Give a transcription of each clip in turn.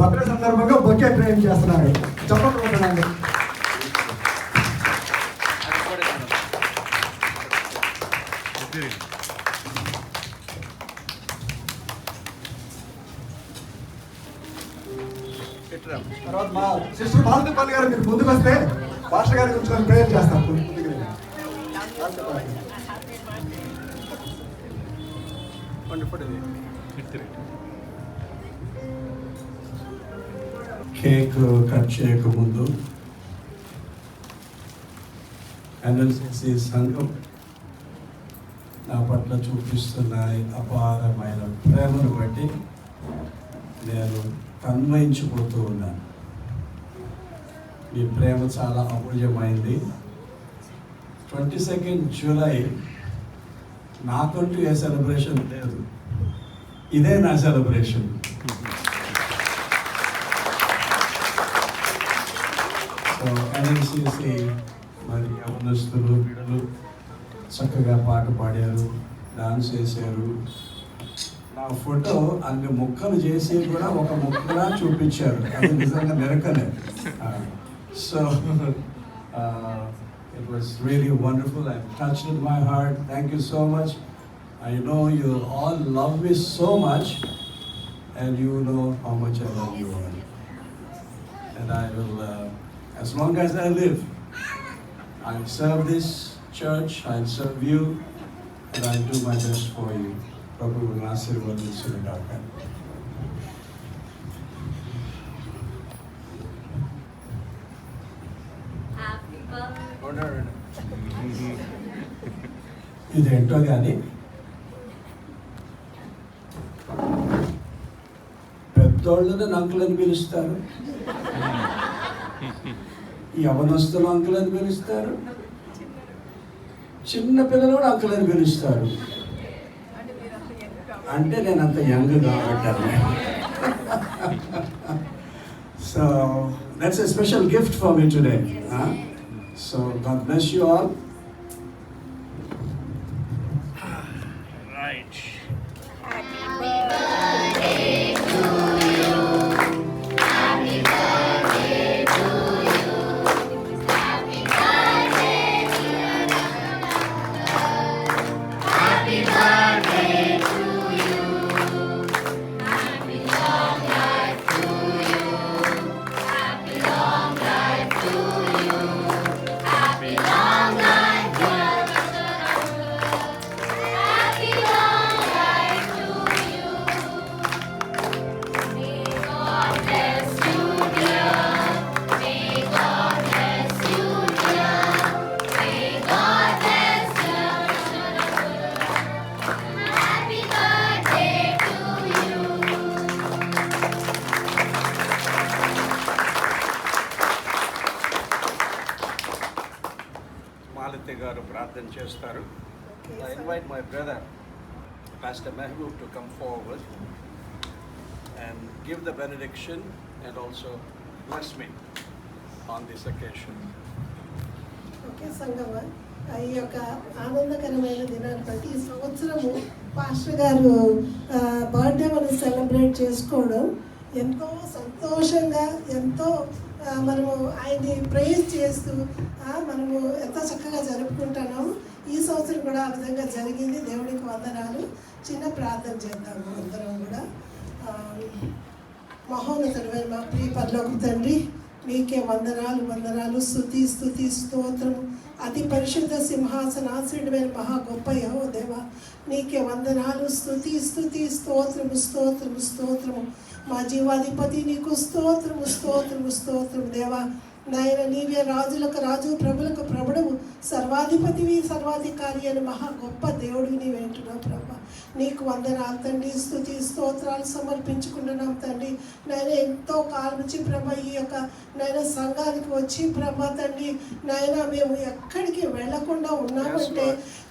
Birthday సందర్భంగా bouquet train చేస్తున్నారు. చెప్పండి. తర్వాత మా సిస్టర్ బాలతిపల్లి గారు మీరు ముందుకు వస్తే పాస్టర్ గారి గురించి ప్రేయర్ చేస్తాం. కేక్ కట్ చేయకముందు ఎన్ఎల్సిసి సంఘం నా పట్ల చూపిస్తున్న అపారమైన ప్రేమను బట్టి నేను కన్వయించిపోతూ ఉన్నాను. మీ ప్రేమ చాలా అమూల్యమైంది. 22 జూలై నాకంటూ ఏ సెలబ్రేషన్ లేదు, ఇదే నా సెలబ్రేషన్. సో ఎన్ఎల్సిసి మరి యవనస్తులు బిడ్డలు చక్కగా పాట పాడారు, డాన్స్ చేశారు. నా ఫోటో అన్ని ముక్కలు చేసి కూడా ఒక ముక్కలా చూపించారు. అది నిజంగా నిరకలే. So it was really wonderful. I touched in my heart. Thank you so much. I know you all love me so much, and you know how much I love you all. And I will, as long as I live, I'll serve this church, I'll serve you, and I'll do my best for you. Prabhu will ఆశీర్వదించుగాక. ఇదేంటో కానీ పెద్దోళ్ళని అంకులని పిలుస్తారు, యవనస్తులు అంకులని పిలుస్తారు, చిన్న పిల్లలు కూడా అంకులని పిలుస్తారు. అంటే నేను అంత యంగ్ కాబట్టి. So that's a special gift for me today. So God bless you all. Right. Happy birthday to you. Happy birthday to you. Happy birthday to you. Happy birthday to you. Happy long life to you. Happy long life to you. Happy long life to you. Happy long life to you. May God bless you, dear. May God bless you, dear. May God bless you. Happy birthday to you. Malathi గారు ప్రార్థన చేస్తారు. I invite my brother Pastor Mehboob to come forward and give the benediction and also bless me on this occasion. Okay సంగమా, ఈ యొక్క ఆనందకరమైన దినాన్ని బట్టి ఈ సంవత్సరము పాస్టర్ గారు బర్త్డే మనం సెలబ్రేట్ చేసుకోవడం ఎంతో సంతోషంగా, ఎంతో మనము ఆయన్ని ప్రేజ్ చేస్తూ మనము ఎంతో చక్కగా జరుపుకుంటున్నాము. ఈ సంవత్సరం కూడా ఆ విధంగా జరిగింది. దేవుడికి వందనాలు. చిన్న ప్రార్థన చేద్దాము అందరం కూడా. మహోన్నతుడైన మా ప్రియ పరలోకపు తండ్రి, మీకే వందనాలు వందనాలు, స్తుతి స్తుతి స్తోత్రము. అతి పరిశుద్ధ సింహాసనాసీనుడైన మహా గొప్ప యెహోవా దేవా, నీకే వందనాలు, స్తుతి స్తుతి స్తోత్రము స్తోత్రము స్తోత్రము. మా జీవాధిపతి నీకు స్తోత్రము స్తోత్రము స్తోత్రము దేవా. నాయన నీవే రాజులకు రాజు, ప్రభులకు ప్రభుడవు, సర్వాధిపతివి సర్వాధికారి అని మహా గొప్ప దేవుడివి నీవేంటున్నావు ప్రభా. నీకు వందనాలు తండ్రి, స్తుతి స్తోత్రాలు సమర్పించుకుంటున్నాం తండ్రి. నాయన ఎంతో కాలం నుంచి ప్రభా ఈ యొక్క నాయన సంఘానికి వచ్చి ప్రభా తండ్రి, నాయన మేము ఎక్కడికి వెళ్లకుండా ఉన్నామంటే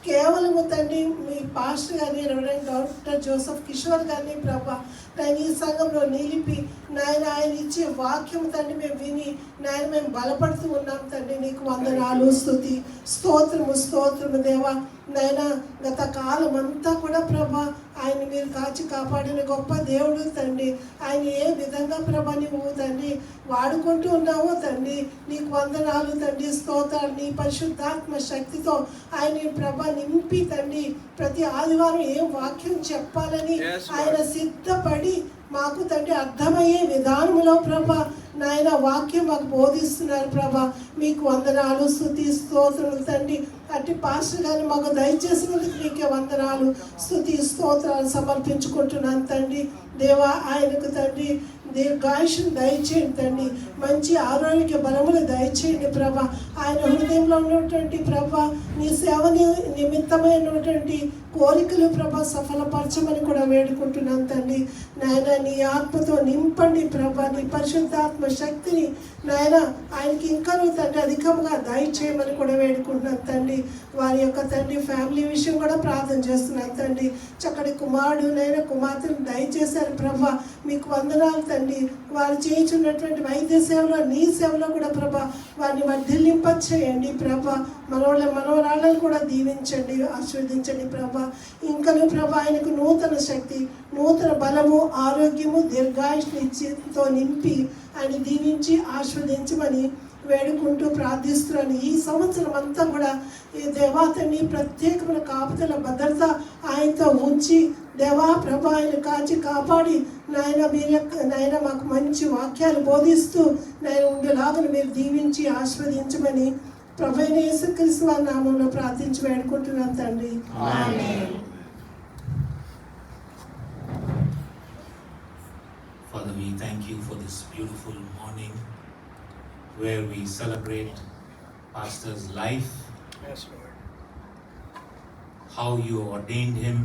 కేవలము తండ్రి మీ పాస్టర్ గారిని, రెవరెండ్ డాక్టర్ జోసెఫ్ కిషోర్ గారిని ప్రభా నాయన ఈ సంఘంలో నిలిపి నాయన ఆయన ఇచ్చే వాక్యం తండ్రి మేము విని నాయన మేము బలపడుతూ ఉన్నాం తండ్రి. నీకు వందనాలు, స్తుతి స్తోత్రము స్తోత్రము దేవా. నాయన గత కాలం అంతా కూడా ప్రభా ఆయన మీరు కాచి కాపాడిన గొప్ప దేవుడు తండ్రి. ఆయన ఏ విధంగా ప్రభా నువ్వు తండ్రి వాడుకుంటూ ఉన్నావో తండ్రి, నీకు వందనాలు తండ్రి, స్తోత్రాలు. నీ పరిశుద్ధాత్మ శక్తితో ఆయన ప్రభా నింపి తండ్రి ప్రతి ఆదివారం ఏం వాక్యం చెప్పాలని ఆయన సిద్ధపడి మాకు తండ్రి అర్థమయ్యే విధానంలో ప్రభా నాయన వాక్యం మాకు బోధిస్తున్నారు ప్రభా. మీకు వందనాలు, స్తుతి స్తోత్రాలు తండ్రి. అట్టి పాస్టర్ గారిని మాకు దయచేసినందుకు నీకే వందనాలు, స్తుతి స్తోత్రాలు సమర్పించుకుంటున్నాను తండ్రి. దేవా ఆయనకు తండ్రి దీర్ఘాయుషుని దయచేయండి తండ్రి, మంచి ఆరోగ్య బలములు దయచేయండి ప్రభా. ఆయన హృదయంలో ఉన్నటువంటి ప్రభా నీ సేవని నిమిత్తమైనటువంటి కోరికలు ప్రభా సఫలపరచమని కూడా వేడుకుంటున్నాను తండ్రి. నాయన నీ ఆత్మతో నింపండి ప్రభా, నీ పరిశుద్ధాత్మ శక్తిని నాయన ఆయనకి ఇంకా తండ్రి అధికంగా దయచేయమని కూడా వేడుకుంటున్నాను తండ్రి. వారి యొక్క తండ్రి ఫ్యామిలీ విషయం కూడా ప్రార్థన చేస్తున్నాను తండ్రి. చక్కటి కుమారుడు నైనా కుమార్తెను దయచేశారు ప్రభా, మీకు వందనాలు తండ్రి. వారు చేయించున్నటువంటి వైద్య సేవలో నీ సేవలో కూడా ప్రభా వారిని వర్ధిల్లింపచేయండి ప్రభా. మనవరాళ్ళను కూడా దీవించండి, ఆశీర్వదించండి ప్రభా. ఇంకను ప్రభా ఆయనకు నూతన శక్తి, నూతన బలము, ఆరోగ్యము, దీర్ఘాయుష్తో నింపి ఆయన దీవించి ఆశీర్వదించమని వేడుకుంటూ ప్రార్థిస్తున్నాను. ఈ సంవత్సరం అంతా కూడా ఈ దేవాతని ప్రత్యేకమైన కాపుదల భద్రత ఆయనతో ఉంచి దేవా ప్రభా ఆయన కాచి కాపాడి నాయన మీరు నాయన మాకు మంచి వాక్యాలు బోధిస్తూ నాయన ఉండేలాగా మీరు దీవించి ఆశీర్వదించమని ప్రభువైన యేసుక్రీస్తు వారి నామంలో ప్రార్థించి వేడుకుంటున్నాను తండ్రి. ఆమేన్. Father, we thank you for this beautiful morning where we celebrate Pastor's life, Yes, Lord. how you ordained him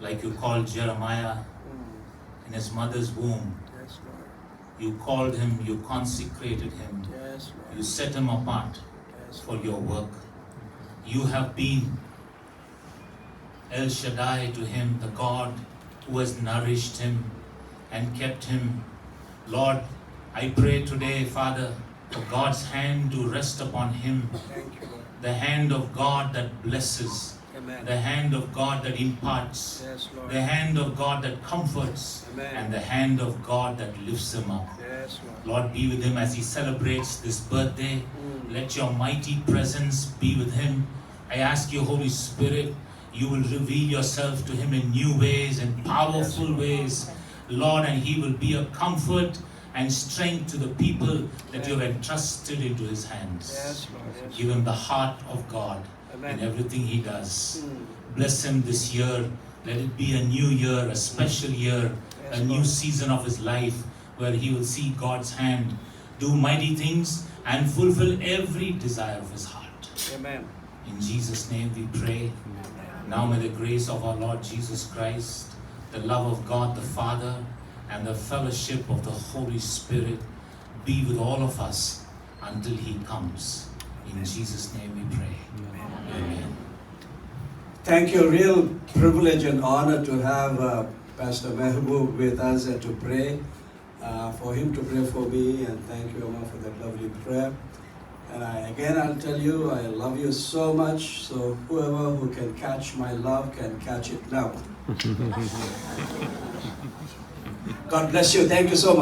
like you called Jeremiah in his mother's womb. Yes, Lord. You called him, you consecrated him, Yes, Lord. you set him apart Yes, for your work. You have been El Shaddai to him, the God who has nourished him and kept him. Lord, I pray today, Father, for God's hand to rest upon him, Thank you, Lord. the hand of God that blesses, Amen. the hand of God that imparts, Yes, Lord. the hand of God that comforts, Amen. and the hand of God that lifts him up. Yes, Lord. Lord, be with him as he celebrates this birthday. Let your mighty presence be with him. I ask you, Holy Spirit, you will reveal yourself to him in new ways and powerful ways, Lord, and he will be a comfort and strength to the people that you have entrusted into his hands. Yes, Lord. Yes. Give him the heart of God Amen. in everything he does. Bless him this year. Let it be a new year, a special year, Yes, a new Lord. season of his life where he will see God's hand do mighty things and fulfill every desire of his heart. Amen. In Jesus' name we pray. Now may the grace of our Lord Jesus Christ, the love of God the Father, and the fellowship of the Holy Spirit be with all of us until he comes. In Jesus' name we pray. Amen. Thank you. Real privilege and honor to have Pastor Mehboob with us and to pray. For him to pray for me, and thank you, Amma, for that lovely prayer. And I'll tell you, I love you so much. So whoever who can catch my love can catch it now. God bless you. Thank you so much.